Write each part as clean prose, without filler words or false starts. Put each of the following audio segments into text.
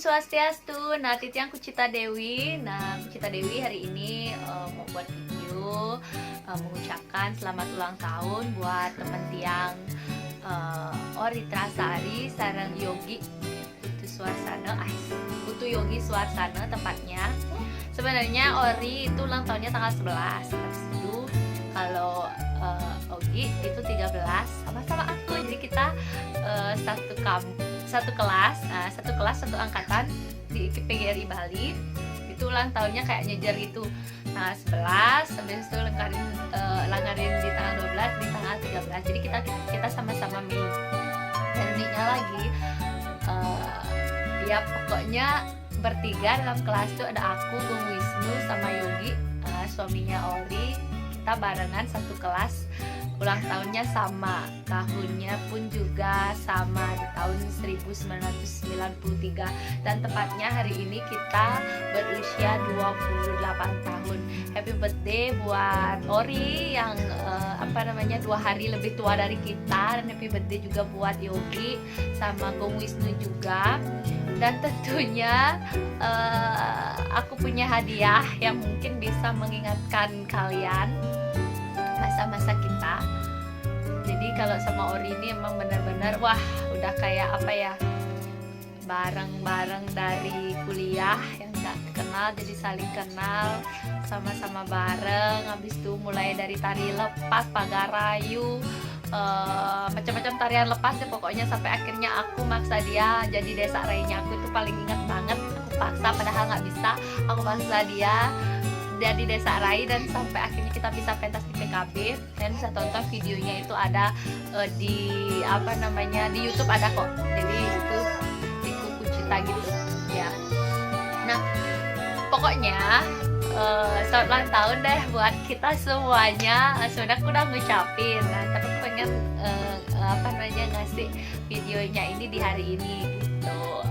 Swastiastu. Nah, Titiang Kucita Dewi. Nah, Kucita Dewi hari ini mau buat video mengucapkan selamat ulang tahun buat teman Tiang Ori Trasari sareng Yogi Putu Suarsana. Putu Yogi Suarsana tepatnya. Sebenarnya Ori itu ulang tahunnya tanggal 11. Habis itu kalau Ogi itu 13 sama-sama aku. Jadi kita satu kelas, satu angkatan di PGRI Bali. Itu ulang tahunnya kayak nyejar gitu. Tanggal 11, habis itu langgarin di tanggal 12, di tanggal 13. Jadi kita sama-sama Mei. Dan Mei-nya lagi ya pokoknya bertiga dalam kelas itu ada aku, Bung Wisnu sama Yogi, suaminya Ori. Kita barengan satu kelas, ulang tahunnya sama, tahunnya pun juga sama di tahun 1993 dan tepatnya hari ini kita berusia 28 tahun. Happy birthday buat Ori yang 2 hari lebih tua dari kita, dan happy birthday juga buat Yogi sama Gong Wisnu juga. Dan tentunya aku punya hadiah yang mungkin bisa mengingatkan kalian masa-masa kita. Jadi kalau sama Ori ini emang benar-benar wah udah kayak apa ya, bareng-bareng dari kuliah yang gak kenal jadi saling kenal, sama-sama bareng. Habis itu mulai dari tari lepas, pagarayu, macam-macam tarian lepas ya pokoknya, sampai akhirnya aku maksa dia jadi desa rainya. Aku itu paling ingat banget, aku paksa padahal nggak bisa, aku paksa dia jadi desa rai, dan sampai akhirnya kita bisa pentas di PKB. Dan bisa tonton videonya, itu ada di di YouTube ada kok. Jadi itu di Kuku Cita gitu ya. Nah pokoknya selamat ulang tahun deh buat kita semuanya. Sebenarnya aku udah ngucapin, tapi aku pengen ngasih videonya ini di hari ini gitu,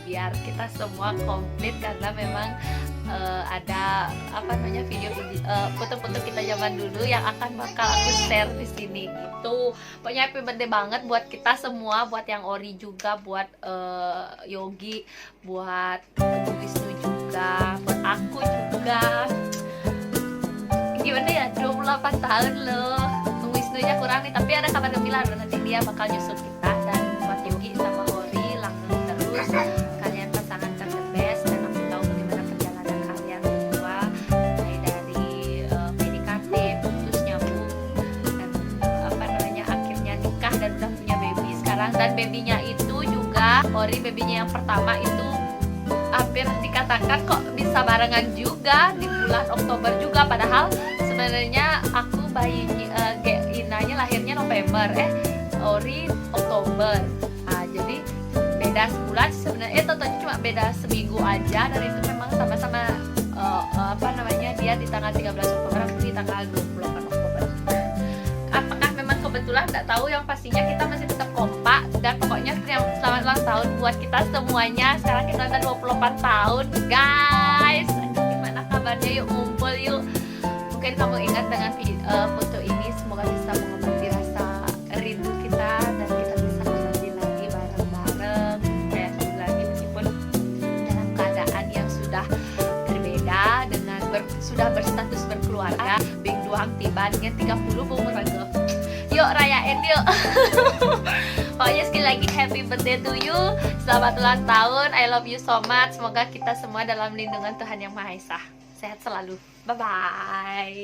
biar kita semua komplit, karena memang ada video foto-foto kita zaman dulu yang bakal aku share di sini gitu. Pokoknya happy birthday banget buat kita semua, buat yang Ori juga, buat Yogi, buat Wisnu juga, buat aku juga. Gimana ya, 28 tahun loh. Wisnunya kurang nih, tapi ada kabar gembira, nanti dia bakal nyusul kita. Dan buat Yogi sama Ori, langgeng terus, kalian pasangan terbest. Dan aku tahu bagaimana perjalanan kalian berdua, mulai dari PDKT, putus nyambung, dan akhirnya nikah dan udah punya baby sekarang. Dan babynya itu juga Ori, babynya yang pertama itu hampir dikatakan kok bisa barengan juga di bulan Oktober juga, padahal sebenarnya aku Inanya lahirnya November, Ori Oktober. Jadi beda sebulan sebenarnya, totalnya cuma beda seminggu aja, dan itu memang sama-sama dia di tanggal 13 Oktober, aku di tanggal 28 Oktober. Apakah memang kebetulan, nggak tahu, yang pastinya kita masih tetap kompak. Dan pokoknya selamat ulang tahun buat kita semuanya. Sekarang kita udah 28 tahun guys. Gimana kabarnya, yuk ngumpul yuk. Mungkin kamu ingat dengan foto ini, semoga bisa mengobati rasa rindu kita, dan kita bisa kembali lagi bareng-bareng kayak dulu lagi, meskipun dalam keadaan yang sudah berbeda, dengan sudah berstatus berkeluarga. Bing duang tiba dengan 30 umur lagi. Yuk rayain yuk. Pokoknya sekali lagi happy birthday to you, selamat ulang tahun, I love you so much. Semoga kita semua dalam lindungan Tuhan Yang Maha Esa. Sehat selalu, bye bye.